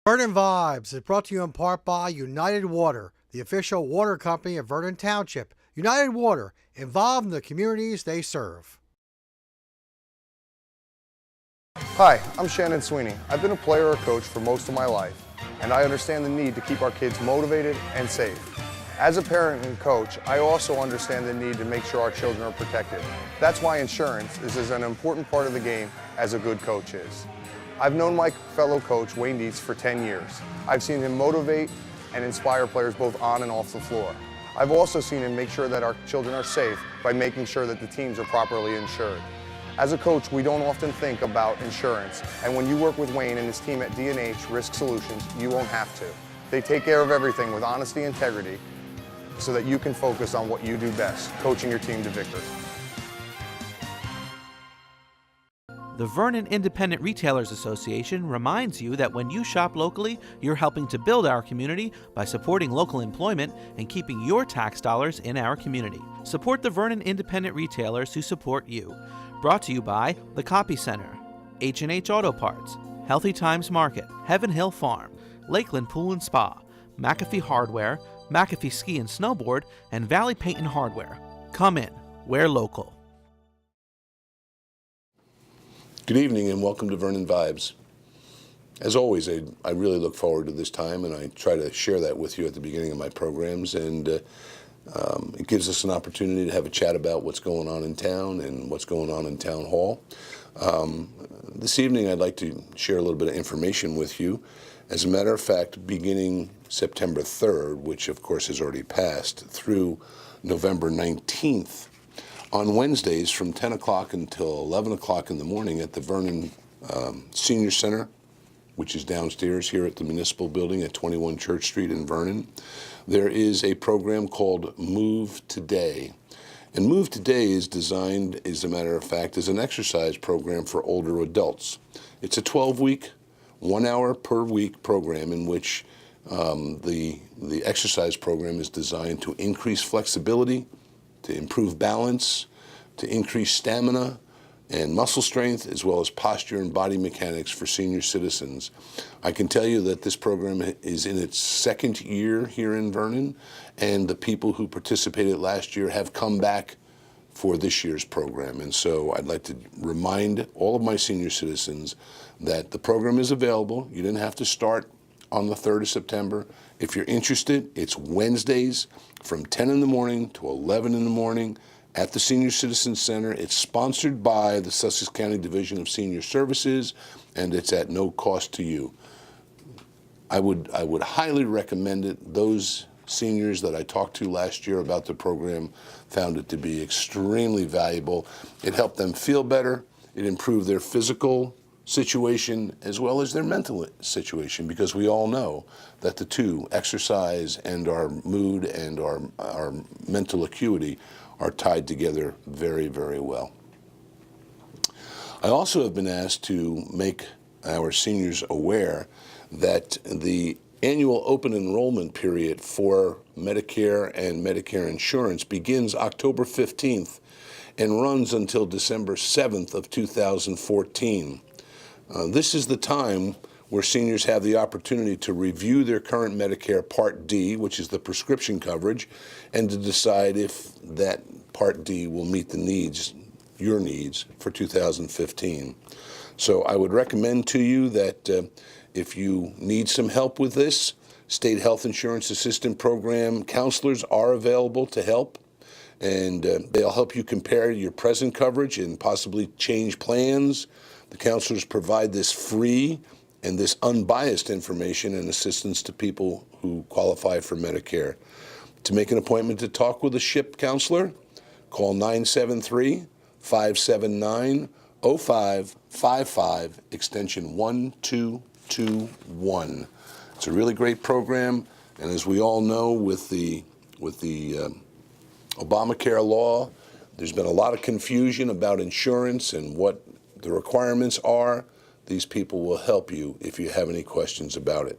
Vernon Vibes is brought to you in part by United Water, the official water company of Vernon Township. United Water, involved in the communities they serve. Hi, I'm Shannon Sweeney. I've been a player or coach for most of my life, and I understand the need to keep our kids motivated and safe. As a parent and coach, I also understand the need to make sure our children are protected. That's why insurance is as an important part of the game as a good coach is. I've known my fellow coach, Wayne Dietz, for 10 years. I've seen him motivate and inspire players both on and off the floor. I've also seen him make sure that our children are safe by making sure that the teams are properly insured. As a coach, we don't often think about insurance, and when you work with Wayne and his team at D&H Risk Solutions, you won't have to. They take care of everything with honesty and integrity so that you can focus on what you do best, coaching your team to victory. The Vernon Independent Retailers Association reminds you that when you shop locally, you're helping to build our community by supporting local employment and keeping your tax dollars in our community. Support the Vernon Independent Retailers who support you. Brought to you by The Copy Center, H&H Auto Parts, Healthy Times Market, Heaven Hill Farm, Lakeland Pool and Spa, McAfee Hardware, McAfee Ski and Snowboard, and Valley Paint and Hardware. Come in, we're local. Good evening and welcome to Vernon Vibes. As always, I really look forward to this time, and I try to share that with you at the beginning of my programs, and it gives us an opportunity to have a chat about what's going on in town and what's going on in Town Hall. This evening I'd like to share a little bit of information with you. As a matter of fact, beginning September 3rd, which of course has already passed, through November 19th, on Wednesdays from 10 o'clock until 11 o'clock in the morning at the Vernon Senior Center, which is downstairs here at the Municipal Building at 21 Church Street in Vernon, there is a program called Move Today. And Move Today is designed, as a matter of fact, as an exercise program for older adults. It's a 12-week, 1 hour per week program in which the exercise program is designed to increase flexibility, to improve balance, to increase stamina and muscle strength, as well as posture and body mechanics for senior citizens. I can tell you that this program is in its second year here in Vernon, and the people who participated last year have come back for this year's program. And so I'd like to remind all of my senior citizens that the program is available. You didn't have to start on the 3rd of September. If you're interested, it's Wednesdays from 10 in the morning to 11 in the morning at the Senior Citizen Center. It's sponsored by the Sussex County Division of Senior Services, and it's at no cost to you. I would highly recommend it. Those seniors that I talked to last year about the program found it to be extremely valuable. It helped them feel better. It improved their physical situation as well as their mental situation, because we all know that the two, exercise and our mood and our mental acuity, are tied together very, very well. I also have been asked to make our seniors aware that the annual open enrollment period for Medicare and Medicare insurance begins October 15th and runs until December 7th of 2014. This is the time where seniors have the opportunity to review their current Medicare Part D, which is the prescription coverage, and to decide if that Part D will meet the needs, your needs, for 2015. So I would recommend to you that if you need some help with this, State Health Insurance Assistant Program counselors are available to help, and they'll help you compare your present coverage and possibly change plans. The counselors provide this free and this unbiased information and assistance to people who qualify for Medicare. To make an appointment to talk with a SHIP counselor, call 973-579-0555, extension 1221. It's a really great program, and as we all know, with the Obamacare law, there's been a lot of confusion about insurance and what the requirements are. These people will help you if you have any questions about it.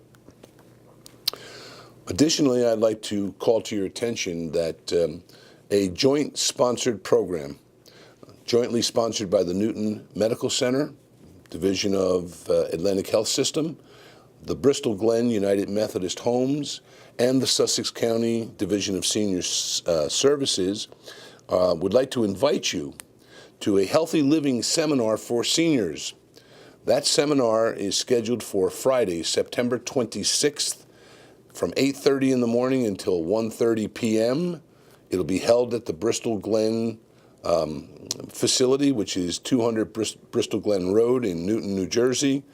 Additionally, I'd like to call to your attention that a joint sponsored program, jointly sponsored by the Newton Medical Center, Division of Atlantic Health System, the Bristol Glen United Methodist Homes and the Sussex County Division of Senior Services would like to invite you to a healthy living seminar for seniors. That seminar is scheduled for Friday, September 26th from 8:30 in the morning until 1:30 p.m. It'll be held at the Bristol Glen facility, which is 200 Bristol Glen Road in Newton, New Jersey.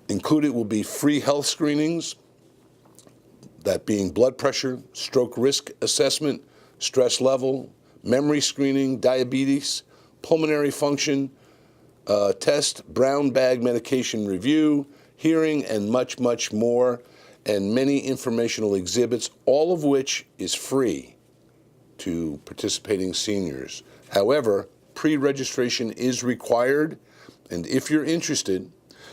Included will be free health screenings, that being blood pressure, stroke risk assessment, stress level, memory screening, diabetes, pulmonary function test, brown bag medication review, hearing, and much, much more, and many informational exhibits, all of which is free to participating seniors. However, pre-registration is required, and if you're interested,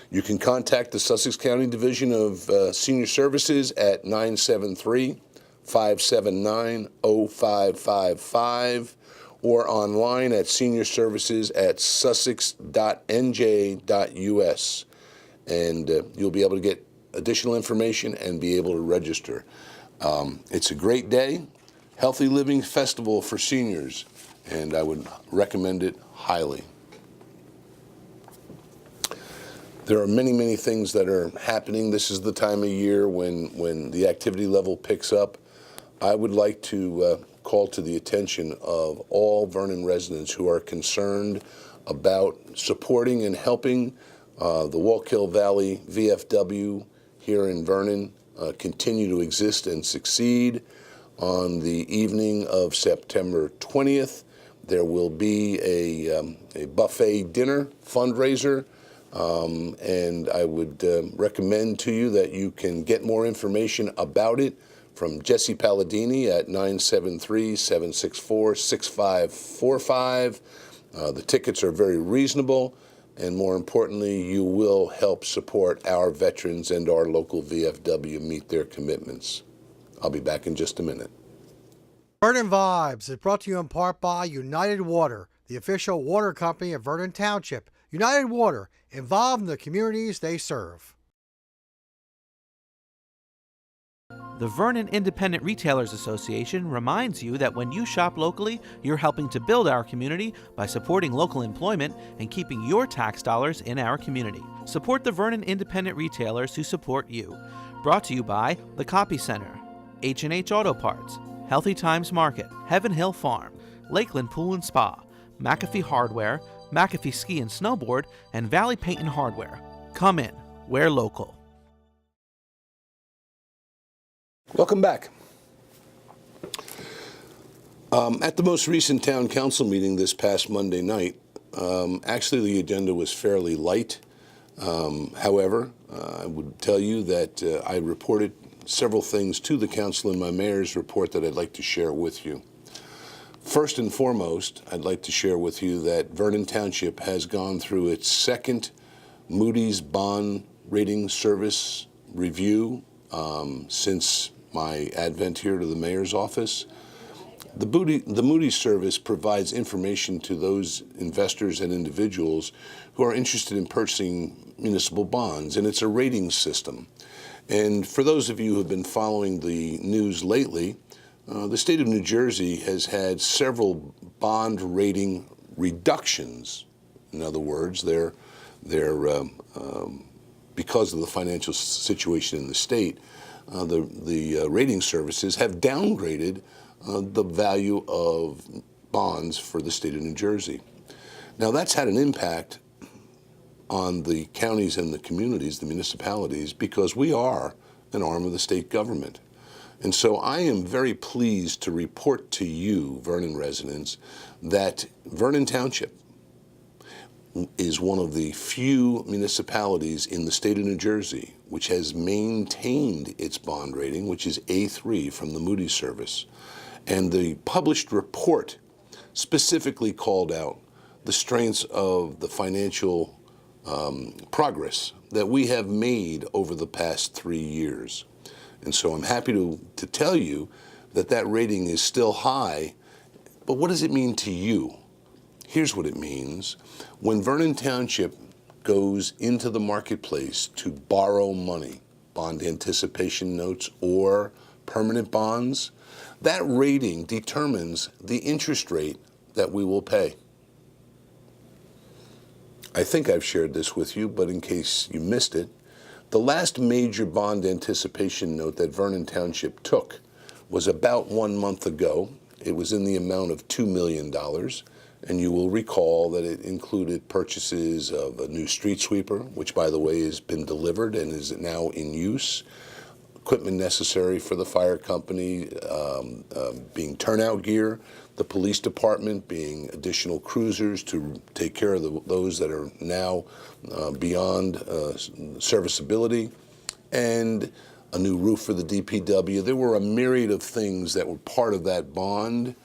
you can contact the Sussex County Division of Senior Services at 973-579-0555 or online at seniorservices@sussex.nj.us. And you'll be able to get additional information and be able to register. It's a great day, healthy living festival for seniors, and I would recommend it highly. There are many, many things that are happening. This is the time of year when the activity level picks up. I would like to call to the attention of all Vernon residents who are concerned about supporting and helping the Wallkill Valley VFW here in Vernon continue to exist and succeed. On the evening of September 20th, there will be a buffet dinner fundraiser. And I would recommend to you that you can get more information about it from Jesse Palladini at 973-764-6545. The tickets are very reasonable, and more importantly, you will help support our veterans and our local VFW meet their commitments. I'll be back in just a minute. Vernon Vibes is brought to you in part by United Water, the official water company of Vernon Township. United Water, involved in the communities they serve. The Vernon Independent Retailers Association reminds you that when you shop locally, you're helping to build our community by supporting local employment and keeping your tax dollars in our community. Support the Vernon Independent Retailers who support you. Brought to you by The Copy Center, H&H Auto Parts, Healthy Times Market, Heaven Hill Farm, Lakeland Pool and Spa, McAfee Hardware, McAfee Ski and Snowboard, and Valley Paint and Hardware. Come in, we're local. Welcome back. At the most recent town council meeting this past Monday night, actually the agenda was fairly light. However, I would tell you that I reported several things to the council in my mayor's report that I'd like to share with you. First and foremost, I'd like to share with you that Vernon Township has gone through its second Moody's Bond Rating Service review since my advent here to the mayor's office. The Moody's service provides information to those investors and individuals who are interested in purchasing municipal bonds, and it's a rating system. And for those of you who have been following the news lately, the state of New Jersey has had several bond rating reductions. In other words, because of the financial situation in the state, the rating services have downgraded the value of bonds for the state of New Jersey. Now, that's had an impact on the counties and the communities, the municipalities, because we are an arm of the state government. And so I am very pleased to report to you, Vernon residents, that Vernon Township is one of the few municipalities in the state of New Jersey which has maintained its bond rating, which is A3 from the Moody's service. And the published report specifically called out the strengths of the financial progress that we have made over the past 3 years. And so I'm happy to tell you that that rating is still high, but what does it mean to you? Here's what it means. When Vernon Township goes into the marketplace to borrow money, bond anticipation notes or permanent bonds, that rating determines the interest rate that we will pay. I think I've shared this with you, but in case you missed it, the last major bond anticipation note that Vernon Township took was about 1 month ago. It was in the amount of $2 million, and you will recall that it included purchases of a new street sweeper, which, by the way, has been delivered and is now in use, equipment necessary for the fire company being turnout gear, the police department being additional cruisers to take care of those that are now beyond serviceability, and a new roof for the DPW. There were a myriad of things that were part of that bond.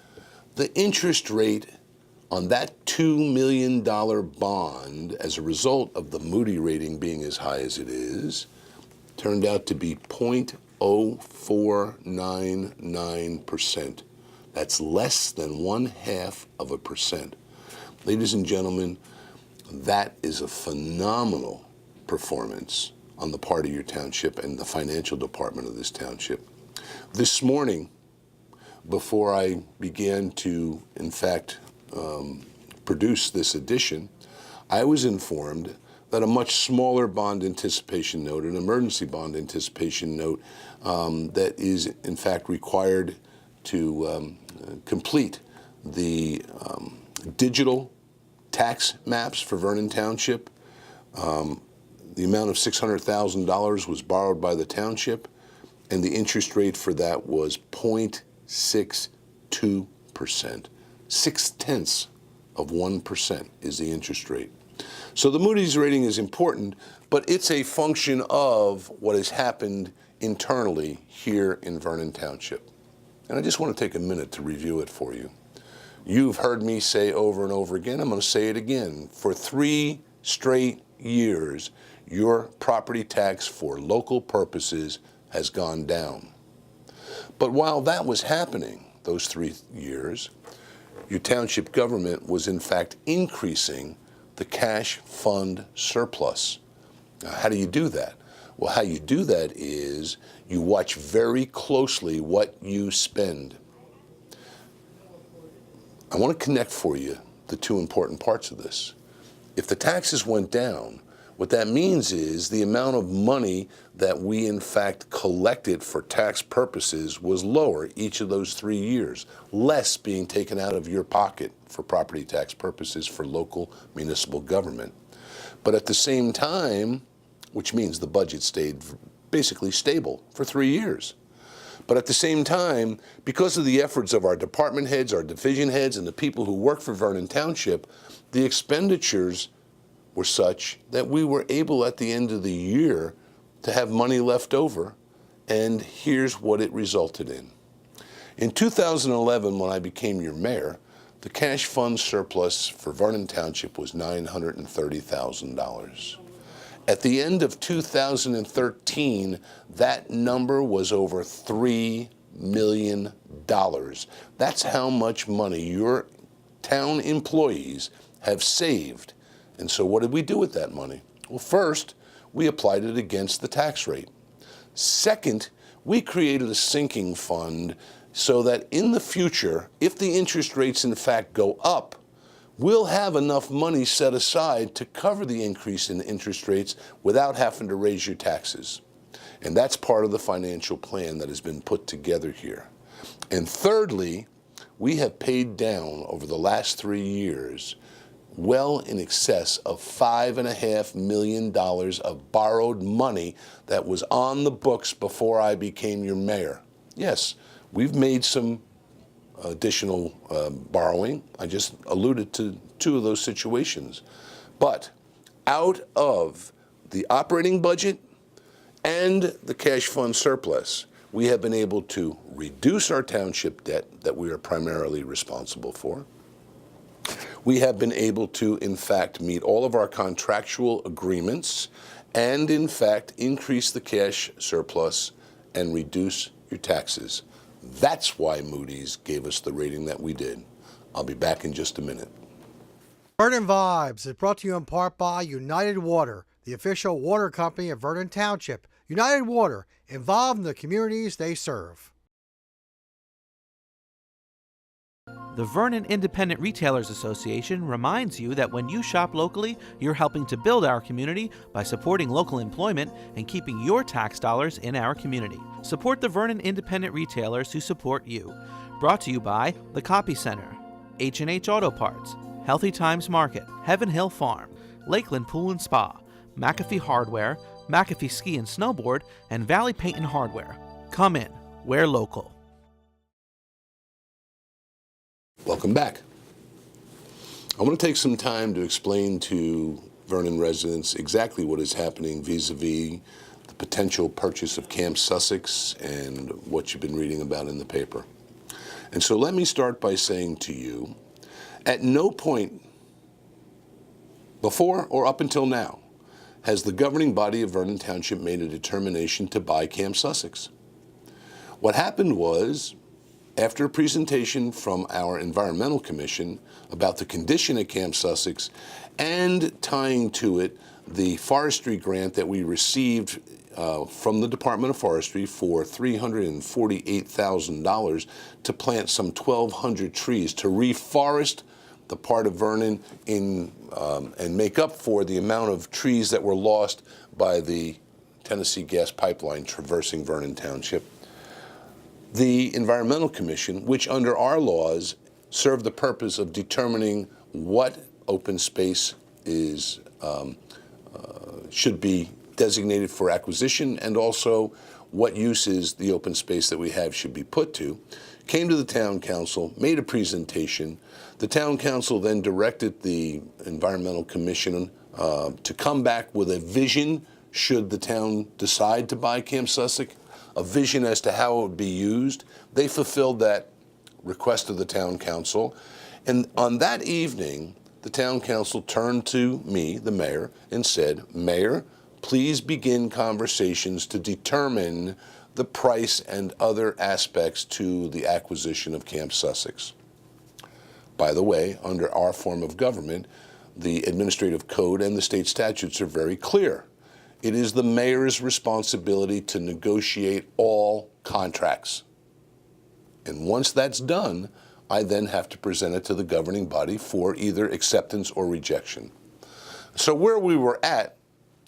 The interest rate on that $2 million bond, as a result of the Moody rating being as high as it is, turned out to be 0.0499%. That's less than 0.5%. Ladies and gentlemen, that is a phenomenal performance on the part of your township and the financial department of this township. This morning, before I began to, in fact, produce this edition, I was informed that a much smaller bond anticipation note, an emergency bond anticipation note that is in fact required to complete the digital tax maps for Vernon Township. The amount of $600,000 was borrowed by the township, and the interest rate for that was 0.62%. 0.6% is the interest rate. So the Moody's rating is important, but it's a function of what has happened internally here in Vernon Township. And I just want to take a minute to review it for you. You've heard me say over and over again, I'm going to say it again. For 3 straight years, your property tax for local purposes has gone down. But while that was happening, those 3 years, your township government was in fact increasing the cash fund surplus. Now, how do you do that? Well, how you do that is you watch very closely what you spend. I want to connect for you the 2 important parts of this. If the taxes went down, what that means is the amount of money that we in fact collected for tax purposes was lower each of those 3 years, less being taken out of your pocket for property tax purposes for local municipal government. But at the same time, which means the budget stayed basically stable for 3 years. But at the same time, because of the efforts of our department heads, our division heads, and the people who work for Vernon Township, the expenditures were such that we were able at the end of the year to have money left over, and here's what it resulted in. In 2011, when I became your mayor, the cash fund surplus for Vernon Township was $930,000. At the end of 2013, that number was over $3 million. That's how much money your town employees have saved. And so what did we do with that money? Well, first, we applied it against the tax rate. Second, we created a sinking fund so that in the future, if the interest rates in fact go up, we'll have enough money set aside to cover the increase in interest rates without having to raise your taxes. And that's part of the financial plan that has been put together here. And thirdly, we have paid down over the last 3 years well in excess of $5.5 million of borrowed money that was on the books before I became your mayor. Yes, we've made some additional borrowing. I just alluded to 2 of those situations. But out of the operating budget and the cash fund surplus, we have been able to reduce our township debt that we are primarily responsible for. We have been able to, in fact, meet all of our contractual agreements and, in fact, increase the cash surplus and reduce your taxes. That's why Moody's gave us the rating that we did. I'll be back in just a minute. Vernon Vibes is brought to you in part by United Water, the official water company of Vernon Township. United Water, involved in the communities they serve. The Vernon Independent Retailers Association reminds you that when you shop locally, you're helping to build our community by supporting local employment and keeping your tax dollars in our community. Support the Vernon Independent Retailers who support you. Brought to you by The Copy Center, H&H Auto Parts, Healthy Times Market, Heaven Hill Farm, Lakeland Pool and Spa, McAfee Hardware, McAfee Ski and Snowboard, and Valley Paint and Hardware. Come in, we're local. Welcome back. I want to take some time to explain to Vernon residents exactly what is happening vis-a-vis the potential purchase of Camp Sussex and what you've been reading about in the paper. And so let me start by saying to you, at no point before or up until now has the governing body of Vernon Township made a determination to buy Camp Sussex. What happened was, after a presentation from our Environmental Commission about the condition at Camp Sussex and tying to it the forestry grant that we received from the Department of Forestry for $348,000 to plant some 1,200 trees to reforest the part of Vernon and make up for the amount of trees that were lost by the Tennessee gas pipeline traversing Vernon Township. The Environmental Commission, which under our laws serve the purpose of determining what open space is should be designated for acquisition and also what uses the open space that we have should be put to, came to the town council, made a presentation. The town council then directed the Environmental Commission to come back with a vision should the town decide to buy Camp Sussex, a vision as to how it would be used. They fulfilled that request of the town council. And on that evening, the town council turned to me, the mayor, and said, "Mayor, please begin conversations to determine the price and other aspects to the acquisition of Camp Sussex." By the way, under our form of government, the administrative code and the state statutes are very clear. It is the mayor's responsibility to negotiate all contracts. And once that's done, I then have to present it to the governing body for either acceptance or rejection. So where we were at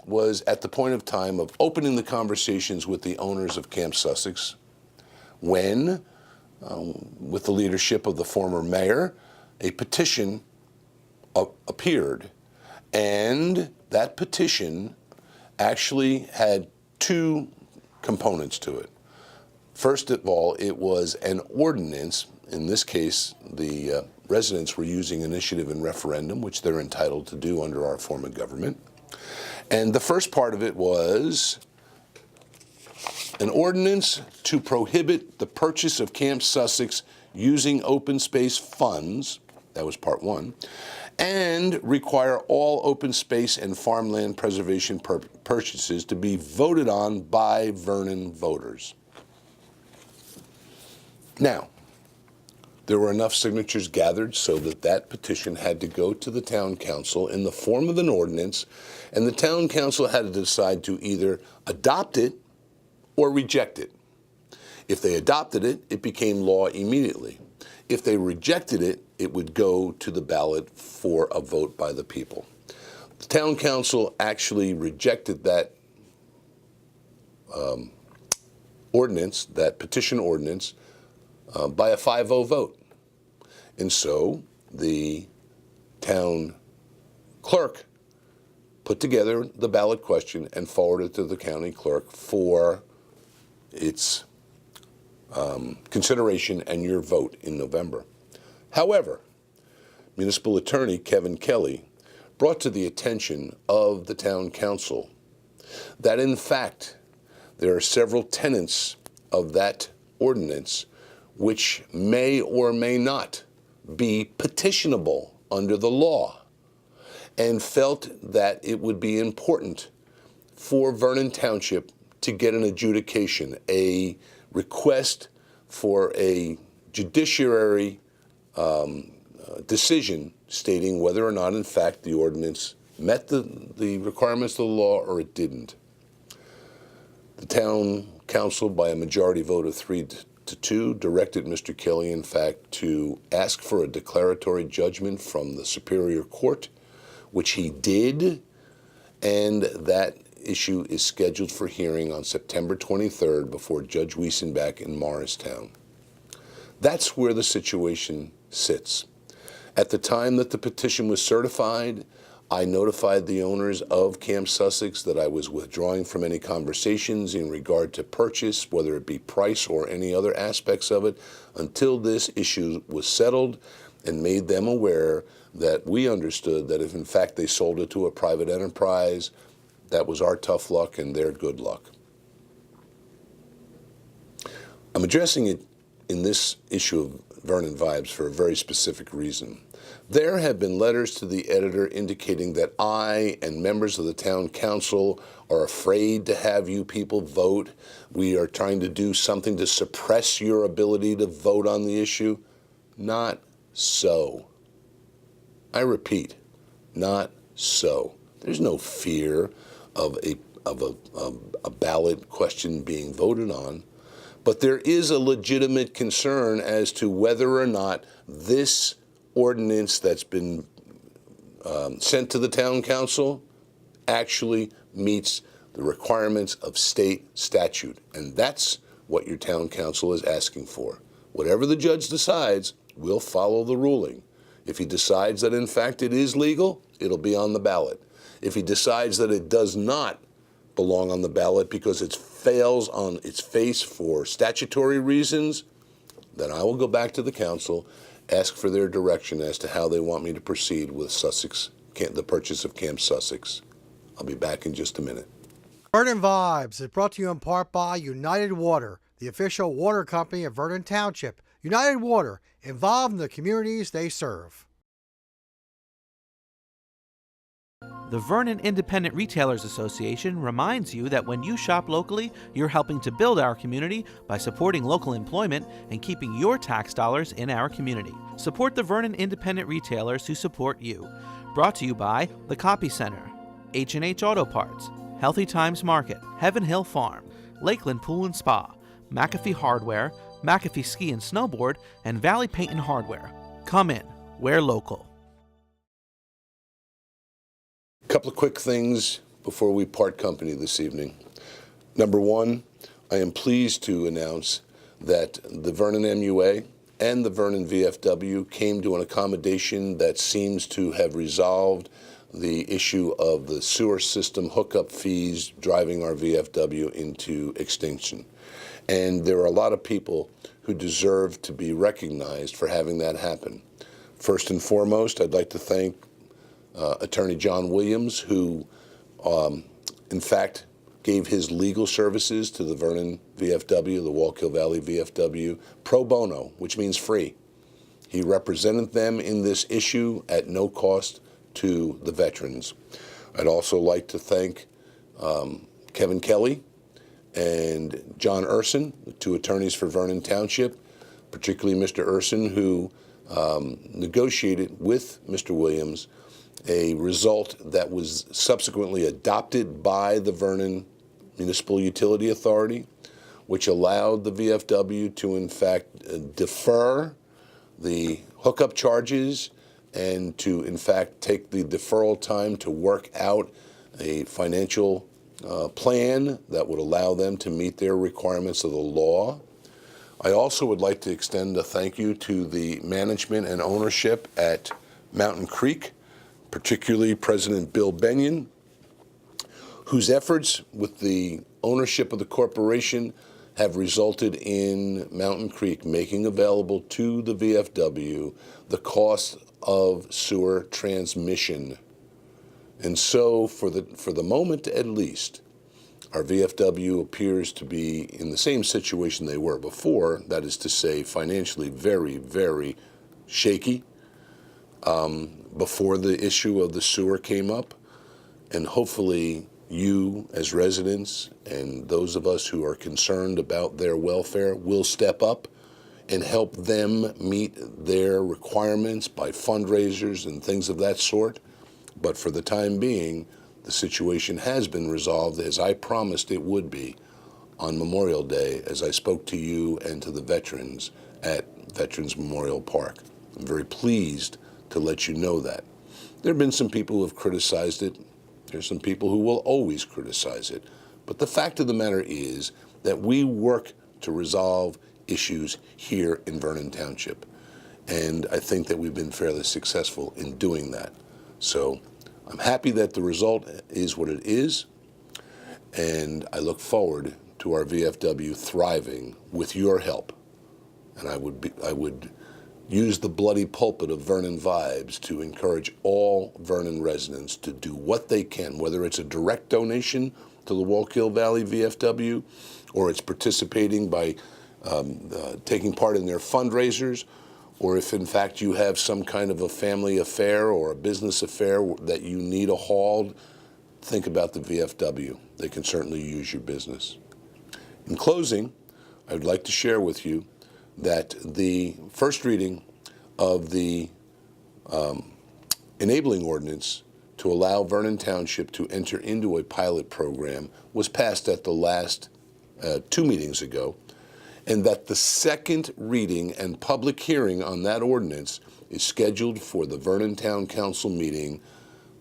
was at the point of time of opening the conversations with the owners of Camp Sussex when, with the leadership of the former mayor, a petition appeared. And that petition actually had two components to it. First of all, it was an ordinance. In this case, the residents were using initiative and referendum, which they're entitled to do under our form of government. And the first part of it was an ordinance to prohibit the purchase of Camp Sussex using open space funds, that was part one, and require all open space and farmland preservation purchases to be voted on by Vernon voters. Now, there were enough signatures gathered so that that petition had to go to the town council in the form of an ordinance, and the town council had to decide to either adopt it or reject it. If they adopted it, it became law immediately. If they rejected it, it would go to the ballot for a vote by the people. The town council actually rejected that ordinance, that petition ordinance, by a 5-0 vote. And so the town clerk put together the ballot question and forwarded it to the county clerk for its consideration and your vote in November. However, Municipal Attorney Kevin Kelly brought to the attention of the town council that in fact there are several tenets of that ordinance which may or may not be petitionable under the law, and felt that it would be important for Vernon Township to get an adjudication, a request for a judiciary decision stating whether or not, in fact, the ordinance met the requirements of the law or it didn't. The town council, by a majority vote of 3-2, directed Mr. Kelly, in fact, to ask for a declaratory judgment from the Superior Court, which he did, and that issue is scheduled for hearing on September 23rd before Judge Wiesenbach in Morristown. That's where the situation sits. At the time that the petition was certified, I notified the owners of Camp Sussex that I was withdrawing from any conversations in regard to purchase, whether it be price or any other aspects of it, until this issue was settled, and made them aware that we understood that if in fact they sold it to a private enterprise, that was our tough luck and their good luck. I'm addressing it in this issue of Vernon Vibes for a very specific reason. There have been letters to the editor indicating that I and members of the town council are afraid to have you people vote. We are trying to do something to suppress your ability to vote on the issue. Not so. I repeat, not so. There's no fear of a ballot question being voted on, but there is a legitimate concern as to whether or not this ordinance that's been sent to the town council actually meets the requirements of state statute. And that's what your town council is asking for. Whatever the judge decides, we'll follow the ruling. If he decides that in fact it is legal, it'll be on the ballot. If he decides that it does not belong on the ballot because it fails on its face for statutory reasons, then I will go back to the council, ask for their direction as to how they want me to proceed with Sussex, the purchase of Camp Sussex. I'll be back in just a minute. Vernon Vibes is brought to you in part by United Water, the official water company of Vernon Township. United Water, involved in the communities they serve. The Vernon Independent Retailers Association reminds you that when you shop locally, you're helping to build our community by supporting local employment and keeping your tax dollars in our community. Support the Vernon Independent Retailers who support you. Brought to you by The Copy Center, H&H Auto Parts, Healthy Times Market, Heaven Hill Farm, Lakeland Pool and Spa, McAfee Hardware, McAfee Ski and Snowboard, and Valley Paint and Hardware. Come in, we're local. A couple of quick things before we part company this evening. Number one, I am pleased to announce that the Vernon MUA and the Vernon VFW came to an accommodation that seems to have resolved the issue of the sewer system hookup fees driving our VFW into extinction. And there are a lot of people who deserve to be recognized for having that happen. First and foremost, I'd like to thank Attorney John Williams, who in fact gave his legal services to the Vernon VFW, the Wallkill Valley VFW, pro bono, which means free. He represented them in this issue at no cost to the veterans. I'd also like to thank Kevin Kelly and John Urson, the two attorneys for Vernon Township, particularly Mr. Urson, who negotiated with Mr. Williams a result that was subsequently adopted by the Vernon Municipal Utility Authority, which allowed the VFW to in fact defer the hookup charges and to in fact take the deferral time to work out a financial plan that would allow them to meet their requirements of the law. I also would like to extend a thank you to the management and ownership at Mountain Creek, particularly President Bill Benyon, whose efforts with the ownership of the corporation have resulted in Mountain Creek making available to the VFW the cost of sewer transmission. And so, for the moment at least, our VFW appears to be in the same situation they were before, that is to say, financially very, very shaky before the issue of the sewer came up. And hopefully you as residents and those of us who are concerned about their welfare will step up and help them meet their requirements by fundraisers and things of that sort. But for the time being, the situation has been resolved as I promised it would be on Memorial Day, as I spoke to you and to the veterans at Veterans Memorial Park. I'm very pleased to let you know that. There have been some people who have criticized it. There's some people who will always criticize it. But the fact of the matter is that we work to resolve issues here in Vernon Township. And I think that we've been fairly successful in doing that. So I'm happy that the result is what it is. And I look forward to our VFW thriving with your help. And I would use the bloody pulpit of Vernon Vibes to encourage all Vernon residents to do what they can, whether it's a direct donation to the Wallkill Valley VFW, or it's participating by taking part in their fundraisers, or if in fact you have some kind of a family affair or a business affair that you need a haul, think about the VFW. They can certainly use your business. In closing, I would like to share with you that the first reading of the enabling ordinance to allow Vernon Township to enter into a pilot program was passed at the last 2 meetings ago, and that the second reading and public hearing on that ordinance is scheduled for the Vernon Town Council meeting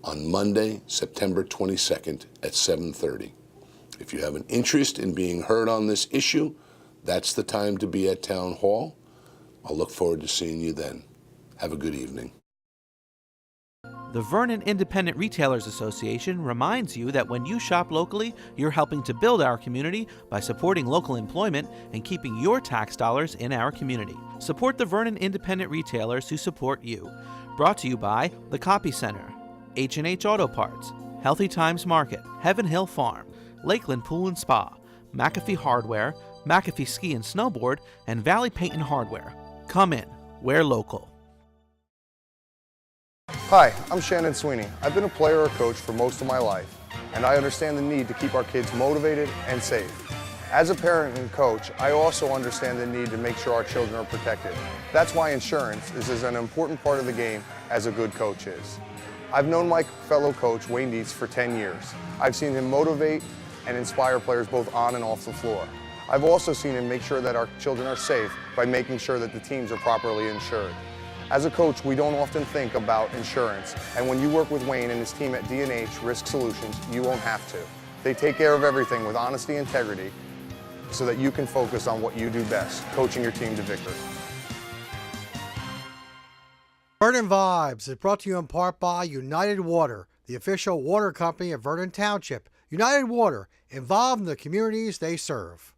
on Monday, September 22nd at 7:30. If you have an interest in being heard on this issue, that's the time to be at Town Hall. I'll look forward to seeing you then. Have a good evening. The Vernon Independent Retailers Association reminds you that when you shop locally, you're helping to build our community by supporting local employment and keeping your tax dollars in our community. Support the Vernon Independent Retailers who support you. Brought to you by The Copy Center, H&H Auto Parts, Healthy Times Market, Heaven Hill Farm, Lakeland Pool and Spa, McAfee Hardware, McAfee Ski and Snowboard, and Valley Paint and Hardware. Come in. We're local. Hi, I'm Shannon Sweeney. I've been a player or coach for most of my life, and I understand the need to keep our kids motivated and safe. As a parent and coach, I also understand the need to make sure our children are protected. That's why insurance is as an important part of the game as a good coach is. I've known my fellow coach, Wayne Dietz, for 10 years. I've seen him motivate and inspire players both on and off the floor. I've also seen him make sure that our children are safe by making sure that the teams are properly insured. As a coach, we don't often think about insurance, and when you work with Wayne and his team at D&H Risk Solutions, you won't have to. They take care of everything with honesty and integrity so that you can focus on what you do best, coaching your team to victory. Vernon Vibes is brought to you in part by United Water, the official water company of Vernon Township. United Water, involved in the communities they serve.